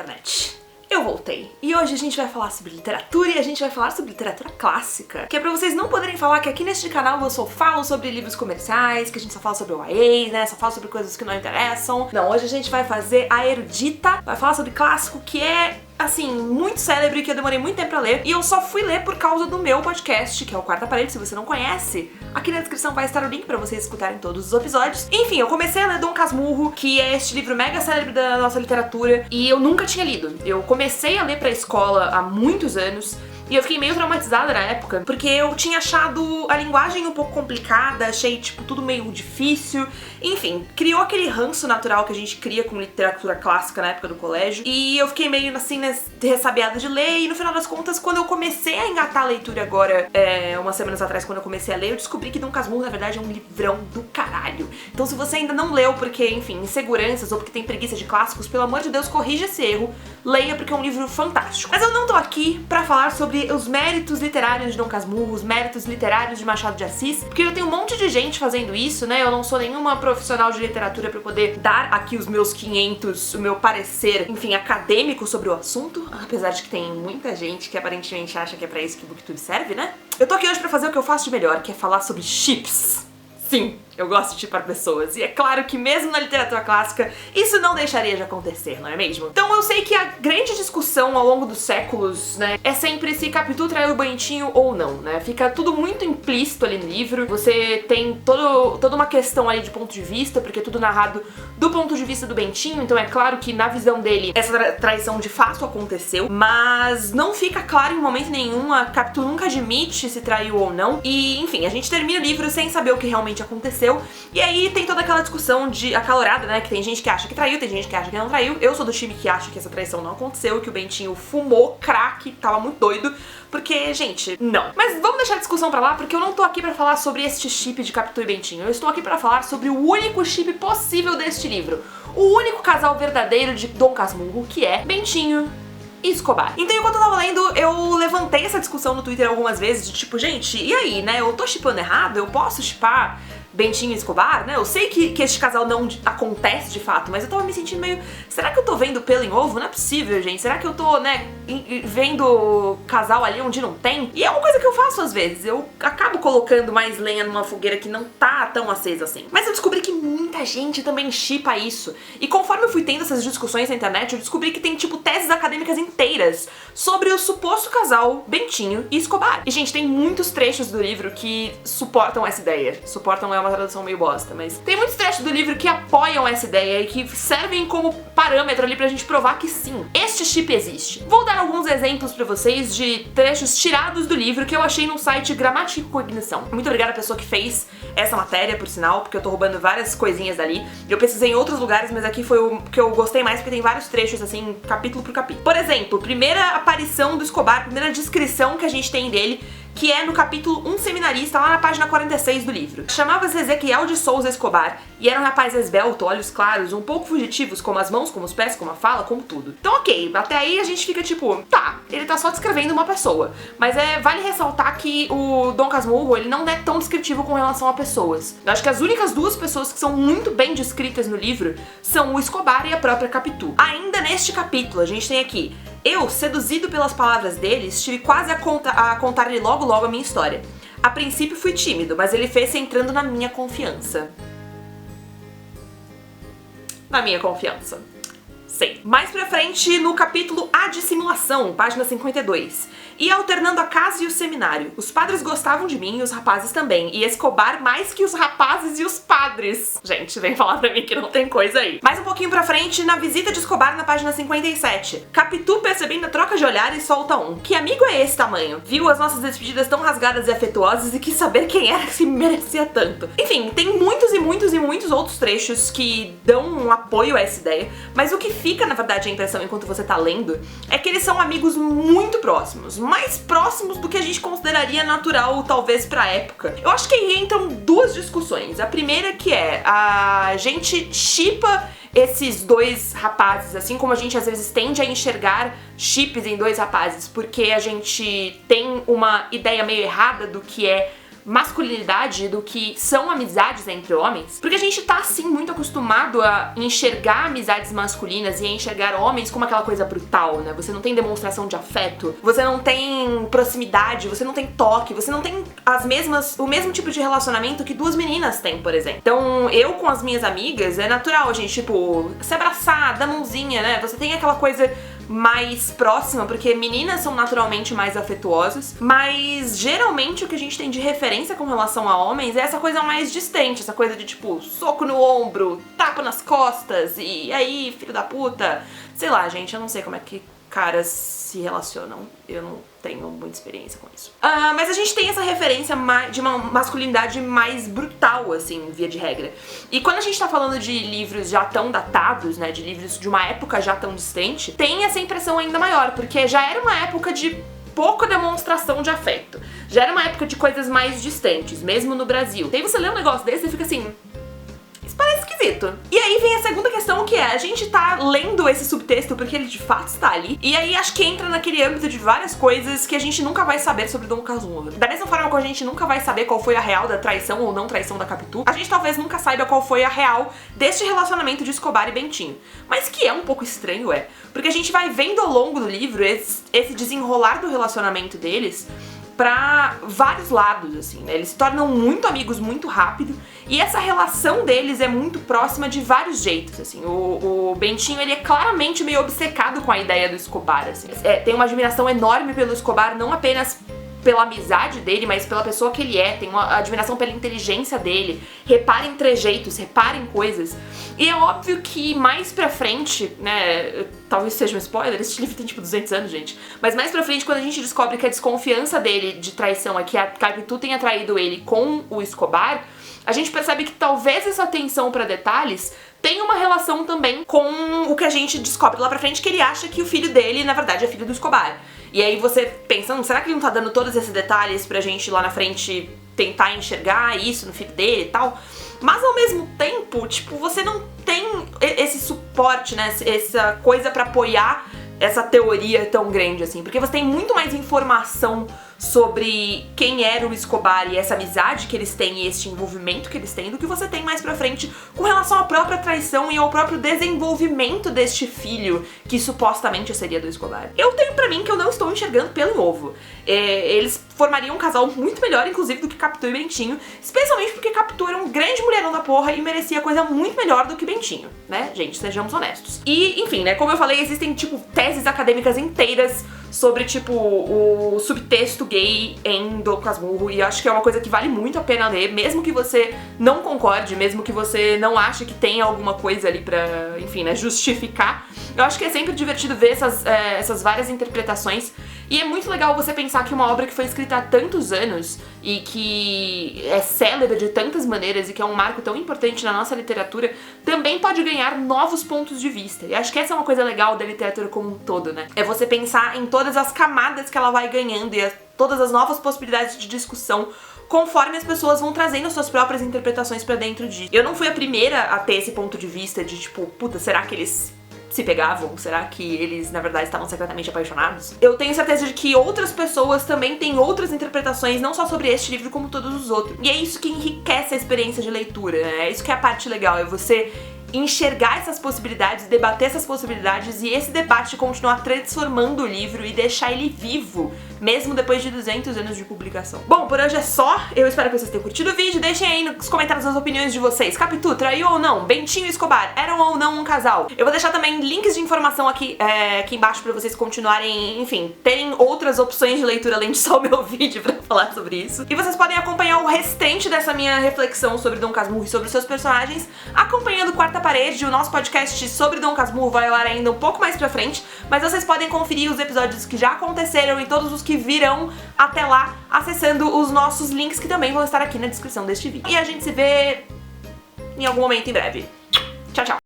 internet. Eu voltei. E hoje a gente vai falar sobre literatura e a gente vai falar sobre literatura clássica. Que é pra vocês não poderem falar que aqui neste canal eu só falo sobre livros comerciais, que a gente só fala sobre o YA, né? Só fala sobre coisas que não interessam. Não, hoje a gente vai fazer a erudita, vai falar sobre clássico que é, assim, muito célebre, que eu demorei muito tempo pra ler. E eu só fui ler por causa do meu podcast, que é o Quarta Parede, se você não conhece. Aqui na descrição vai estar o link pra vocês escutarem todos os episódios. Enfim, eu comecei a ler Dom Casmurro, que é este livro mega célebre da nossa literatura, e eu nunca tinha lido. Eu comecei a ler pra escola há muitos anos, e eu fiquei meio traumatizada na época, porque eu tinha achado a linguagem um pouco complicada, achei, tipo, tudo meio difícil. Enfim, criou aquele ranço natural que a gente cria com literatura clássica na época do colégio. E eu fiquei meio, assim, ressabiada de ler, e no final das contas, quando eu comecei a engatar a leitura agora, umas semanas atrás, quando eu comecei a ler, eu descobri que Dom Casmurro, na verdade, é um livrão do caralho. Então se você ainda não leu porque, enfim, inseguranças ou porque tem preguiça de clássicos, pelo amor de Deus, corrija esse erro, leia porque é um livro fantástico. Mas eu não tô aqui pra falar sobre os méritos literários de Dom Casmurro, os méritos literários de Machado de Assis, porque eu tenho um monte de gente fazendo isso, né? Eu não sou nenhuma profissional de literatura pra poder dar aqui os meus 500, o meu parecer, enfim, acadêmico sobre o assunto, apesar de que tem muita gente que aparentemente acha que é pra isso que o BookTube serve, né? Eu tô aqui hoje pra fazer o que eu faço de melhor, que é falar sobre chips. Sim, eu gosto de chipar pessoas, e é claro que mesmo na literatura clássica, isso não deixaria de acontecer, não é mesmo? Então eu sei que a grande discussão ao longo dos séculos, né, é sempre se Capitu traiu o Bentinho ou não, né? Fica tudo muito implícito ali no livro, você tem toda uma questão ali de ponto de vista, porque é tudo narrado do ponto de vista do Bentinho, então é claro que na visão dele essa traição de fato aconteceu, mas não fica claro em momento nenhum, a Capitu nunca admite se traiu ou não, e enfim, a gente termina o livro sem saber o que realmente aconteceu. E aí tem toda aquela discussão acalorada, né, que tem gente que acha que traiu, tem gente que acha que não traiu. Eu sou do time que acha que essa traição não aconteceu, que o Bentinho fumou crack, tava muito doido, porque, gente, não. Mas vamos deixar a discussão pra lá, porque eu não tô aqui pra falar sobre este chip de Capitu e Bentinho. Eu estou aqui pra falar sobre o único chip possível deste livro. O único casal verdadeiro de Dom Casmurro, que é Bentinho e Escobar. Então, enquanto eu tava lendo, eu levantei essa discussão no Twitter algumas vezes, de tipo, gente, e aí, né, eu tô shippando errado? Eu posso shippar Bentinho e Escobar, né? Eu sei que este casal não acontece de fato, mas eu tava me sentindo meio... Será que eu tô vendo pelo em ovo? Não é possível, gente. Será que eu tô, né, vendo casal ali onde não tem? E é uma coisa que eu faço às vezes. Eu acabo colocando mais lenha numa fogueira que não tá tão acesa assim. Mas eu descobri que muita gente também shippa isso. E conforme eu fui tendo essas discussões na internet, eu descobri que tem, tipo, teses acadêmicas inteiras sobre o suposto casal Bentinho e Escobar. E, gente, tem muitos trechos do livro que suportam essa ideia. Suportam é uma tradução meio bosta, mas tem muitos trechos do livro que apoiam essa ideia e que servem como parâmetro ali pra gente provar que sim, este chip existe. Vou dar alguns exemplos pra vocês de trechos tirados do livro que eu achei no site Gramática e Cognição. Muito obrigada à pessoa que fez essa matéria, por sinal, porque eu tô roubando várias coisinhas dali. Eu pesquisei em outros lugares, mas aqui foi o que eu gostei mais, porque tem vários trechos, assim, capítulo por capítulo. Por exemplo, primeira aparição do Escobar, primeira descrição que a gente tem dele, que é no capítulo Um Seminarista, lá na página 46 do livro. Chamava-se Ezequiel de Souza Escobar, e era um rapaz esbelto, olhos claros, um pouco fugitivos, como as mãos, como os pés, como a fala, como tudo. Então ok, até aí a gente fica tipo, tá, ele tá só descrevendo uma pessoa. Mas vale ressaltar que o Dom Casmurro, ele não é tão descritivo com relação a pessoas. Eu acho que as únicas duas pessoas que são muito bem descritas no livro são o Escobar e a própria Capitu. Ainda neste capítulo, a gente tem aqui: eu, seduzido pelas palavras dele, estive quase a contar-lhe logo a minha história. A princípio fui tímido, mas ele fez-se entrando na minha confiança. Na minha confiança. Sei. Mais pra frente, no capítulo A Dissimulação, página 52. E alternando a casa e o seminário. Os padres gostavam de mim e os rapazes também. E Escobar mais que os rapazes e os padres. Gente, vem falar pra mim que não tem coisa aí. Mais um pouquinho pra frente, na visita de Escobar na página 57. Capitu, percebendo a troca de olhares, solta um: que amigo é esse tamanho? Viu as nossas despedidas tão rasgadas e afetuosas e quis saber quem era que se merecia tanto. Enfim, tem muitos e muitos e muitos outros trechos que dão um apoio a essa ideia, mas o que fica, na verdade, a impressão enquanto você tá lendo é que eles são amigos muito próximos, mais próximos do que a gente consideraria natural, talvez, pra época. Eu acho que aí entram duas discussões. A primeira que é, a gente shippa esses dois rapazes, assim como a gente às vezes tende a enxergar chips em dois rapazes, porque a gente tem uma ideia meio errada do que é masculinidade, do que são amizades entre homens, porque a gente tá, assim, muito acostumado a enxergar amizades masculinas e a enxergar homens como aquela coisa brutal, né? Você não tem demonstração de afeto, você não tem proximidade, você não tem toque, você não tem o mesmo tipo de relacionamento que duas meninas têm, por exemplo. Então, eu com as minhas amigas, é natural a gente, tipo, se abraçar, dar mãozinha, né? Você tem aquela coisa mais próxima, porque meninas são naturalmente mais afetuosas, mas geralmente o que a gente tem de referência com relação a homens é essa coisa mais distante, essa coisa de tipo, soco no ombro, tapa nas costas, e aí, filho da puta. Sei lá, gente, eu não sei como é que caras se relacionam, eu não tenho muita experiência com isso. Mas a gente tem essa referência de uma masculinidade mais brutal, assim, via de regra. E quando a gente tá falando de livros já tão datados, né, de livros de uma época já tão distante, tem essa impressão ainda maior, porque já era uma época de pouca demonstração de afeto. Já era uma época de coisas mais distantes, mesmo no Brasil. E aí você lê um negócio desse e fica assim, isso parece esquisito. E aí vem a segunda questão, que é, a gente tá lendo esse subtexto porque ele de fato está ali, e aí acho que entra naquele âmbito de várias coisas que a gente nunca vai saber sobre Dom Casmurro. Da mesma forma que a gente nunca vai saber qual foi a real da traição ou não traição da Capitu, a gente talvez nunca saiba qual foi a real deste relacionamento de Escobar e Bentinho. Mas que é um pouco estranho, porque a gente vai vendo ao longo do livro esse desenrolar do relacionamento deles pra vários lados, assim, né? Eles se tornam muito amigos muito rápido, e essa relação deles é muito próxima de vários jeitos, assim. O Bentinho, ele é claramente meio obcecado com a ideia do Escobar, assim. Tem uma admiração enorme pelo Escobar, não apenas pela amizade dele, mas pela pessoa que ele é, tem uma admiração pela inteligência dele, repara em trejeitos, repara em coisas. E é óbvio que mais pra frente, né, talvez seja um spoiler, esse livro tem tipo 200 anos, gente, mas mais pra frente, quando a gente descobre que a desconfiança dele de traição é que a Capitu tenha traído ele com o Escobar, a gente percebe que talvez essa atenção pra detalhes tem uma relação também com o que a gente descobre lá pra frente, que ele acha que o filho dele, na verdade, é filho do Escobar. E aí você pensa, será que ele não tá dando todos esses detalhes pra gente lá na frente tentar enxergar isso no filho dele e tal? Mas ao mesmo tempo, tipo, você não tem esse suporte, né, essa coisa pra apoiar essa teoria tão grande assim, porque você tem muito mais informação sobre quem era o Escobar e essa amizade que eles têm e esse envolvimento que eles têm do que você tem mais pra frente com relação à própria traição e ao próprio desenvolvimento deste filho que supostamente seria do Escobar. Eu tenho pra mim que eu não estou enxergando pelo em ovo. Eles formariam um casal muito melhor, inclusive, do que Capitu e Bentinho, especialmente porque Capitu era um grande mulherão da porra e merecia coisa muito melhor do que Bentinho, né, gente, sejamos honestos. E, enfim, né, como eu falei, existem, tipo, teses acadêmicas inteiras sobre, tipo, o subtexto gay em Dom Casmurro, e eu acho que é uma coisa que vale muito a pena ler, mesmo que você não concorde, mesmo que você não ache que tem alguma coisa ali pra, enfim, né, justificar. Eu acho que é sempre divertido ver essas várias interpretações, e é muito legal você pensar que uma obra que foi escrita há tantos anos e que é célebre de tantas maneiras e que é um marco tão importante na nossa literatura, também pode ganhar novos pontos de vista. E acho que essa é uma coisa legal da literatura como um todo, né? É você pensar em todas as camadas que ela vai ganhando e todas as novas possibilidades de discussão conforme as pessoas vão trazendo suas próprias interpretações pra dentro disso. Eu não fui a primeira a ter esse ponto de vista de tipo, puta, será que eles se pegavam? Será que eles, na verdade, estavam secretamente apaixonados? Eu tenho certeza de que outras pessoas também têm outras interpretações, não só sobre este livro, como todos os outros. E é isso que enriquece a experiência de leitura, né? É isso que é a parte legal, é você enxergar essas possibilidades, debater essas possibilidades e esse debate continuar transformando o livro e deixar ele vivo, mesmo depois de 200 anos de publicação. Bom, por hoje é só. Eu espero que vocês tenham curtido o vídeo. Deixem aí nos comentários as opiniões de vocês. Capitu traiu ou não? Bentinho e Escobar eram ou não um casal? Eu vou deixar também links de informação aqui embaixo pra vocês continuarem, enfim, terem outras opções de leitura além de só o meu vídeo pra falar sobre isso. E vocês podem acompanhar o restante dessa minha reflexão sobre Dom Casmurro e sobre os seus personagens acompanhando Quarta Parede. O nosso podcast sobre Dom Casmurro vai ao ar ainda um pouco mais pra frente, mas vocês podem conferir os episódios que já aconteceram e todos os que virão até lá, acessando os nossos links que também vão estar aqui na descrição deste vídeo. E a gente se vê em algum momento em breve. Tchau, tchau!